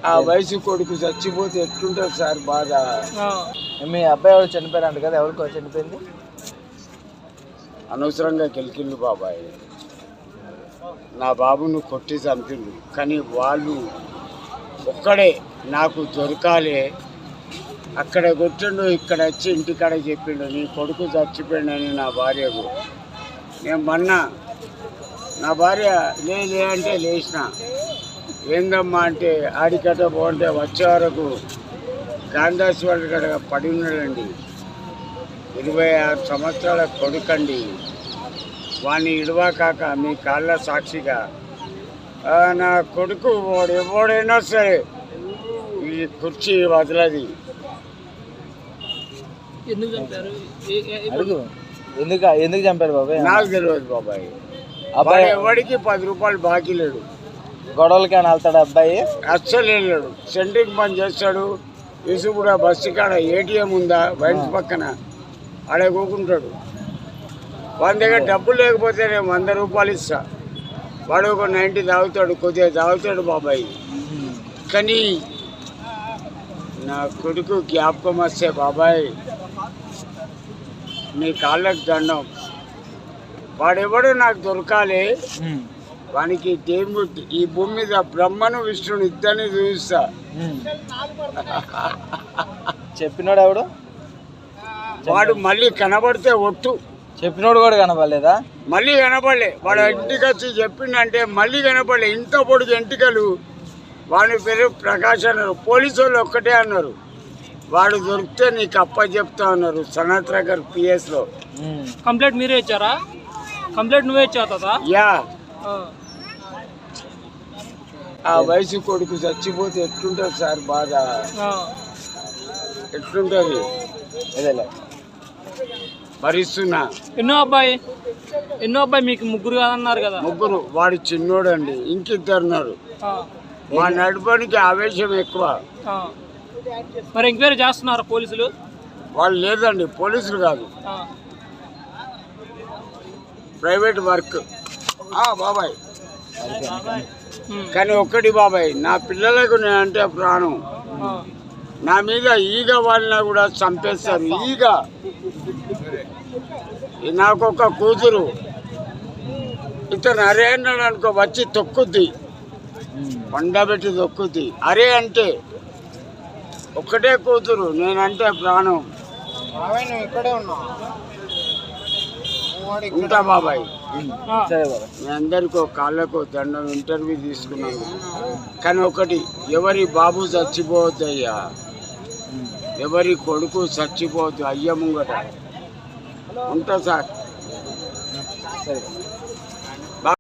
ఆ వయసు కొడుకు చచ్చిపోతే ఎట్లుంటుంది సార్ బాధ. మీ అబ్బాయి ఎవరు చనిపోయారంట కదా, ఎవరికో చనిపోయింది? అనవసరంగా కెలికిండు బాబాయ్. నా బాబును కొట్టి చంపిండు, కానీ వాళ్ళు ఒక్కడే నాకు దొరకాలే. అక్కడ కొట్టిండు, ఇక్కడ వచ్చి ఇంటికాడ చెప్పిండు నీ కొడుకు చచ్చిపోయిండని నా భార్యకు. నేను మొన్న నా భార్య లే అంటే లేచిన, ఏందమ్మా అంటే ఆడికట్ట పోంటే వచ్చే వరకు గాంధాస్వామి గడ పడి ఉన్నాడండి. 26 సంవత్సరాల కొడుకండి. వాడిని ఇడవాకాక మీ కాళ్ళ సాక్షిగా నా కొడుకు ఎవడైనా సరే ఈ కుర్చీ వదలది. ఎందుకు చంపారు బాబాయ్? నాకు తెలియదు బాబాయ్. అబ్బాయి ఎవడికి 10 రూపాయలు బాకీ లేడు. గొడవలకి వెళ్తాడు అబ్బాయి? అస్సలు వెళ్ళాడు. సెంట్రింగ్ పని చేస్తాడు. ఇసుకూడ బస్సు కాడ ఏటీఎం ఉందా బయట పక్కన ఆడే కూకుంటాడు. వాడి దగ్గర డబ్బులు లేకపోతే నేను 100 రూపాయలు ఇస్తా. వాడు ఒక 90 తాగుతాడు, కొద్దిగా తాగుతాడు బాబాయ్. కానీ నా కొడుకు జ్ఞాపకం వస్తే బాబాయ్ నీ కాళ్ళకు దండం. వాడెవడో నాకు దొరకాలి. వానికి దేవుడు ఈ భూమి మీద బ్రహ్మను విష్ణుని ఇద్దరిని చూపిస్తా. చెప్పినాడు ఎవడు? వాడు మళ్ళీ కనబడితే ఒట్టు. చెప్పినోడు కూడా కనపడలేదా? మళ్ళీ కనపడలే. వాడు ఇంటికి వచ్చి చెప్పిండంటే మళ్ళీ కనపడలే. ఇంత పొడుగు ఎంటికలు. వాడి పేరు ప్రకాష్ అన్నారు. పోలీసు వాళ్ళు ఒక్కటే అన్నారు, వాడు దొరికితే నీకు అప్ప చెప్తా అన్నారు. సనత్ నగర్ పిఎస్లో. కంప్లైంట్ మీరే ఇచ్చారా? కంప్లైంట్ నువ్వే ఇచ్చావు? యా. ఆ వయసు కొడుకు చచ్చిపోతే ఎట్లుంటుంది సార్ బాధ, ఎట్లుంటుంది భరిస్తున్నా. ఎన్నో అబ్బాయి మీకు? ముగ్గురు కాదన్నారు కదా? ముగ్గురు. వాడు చిన్నోడు అండి, ఇంకిద్దరున్నారు. మా నడుపనికి ఆవేశం ఎక్కువ. మరి ఎంక్వైరీ చేస్తున్నారు పోలీసులు? వాళ్ళు లేదండి, పోలీసులు కాదు, ప్రైవేట్ వర్క్ బాబాయ్. కానీ ఒక్కటి బాబాయ్, నా పిల్లలకు నేనంటే ప్రాణం. నా మీద ఈగ వాళ్ళని కూడా చంపేస్తారు. ఈగ. నాకొక కూతురు, ఇతను అరే అన్నాడు అనుకో వచ్చి తొక్కుద్ది, పండబెట్టి తొక్కుద్ది. అరే అంటే ఒక్కటే కూతురు, నేనంటే ప్రాణం. ఉంటా బాబాయ్. మీ అందరికీ కాళ్ళకు దండం, ఇంటర్వ్యూ తీసుకున్నాను. కానీ ఒకటి, ఎవరి బాబు చచ్చిపోవద్దయ్యా, ఎవరి కొడుకు చచ్చిపోవద్దు అయ్య ముంగట. ఉంటా సార్.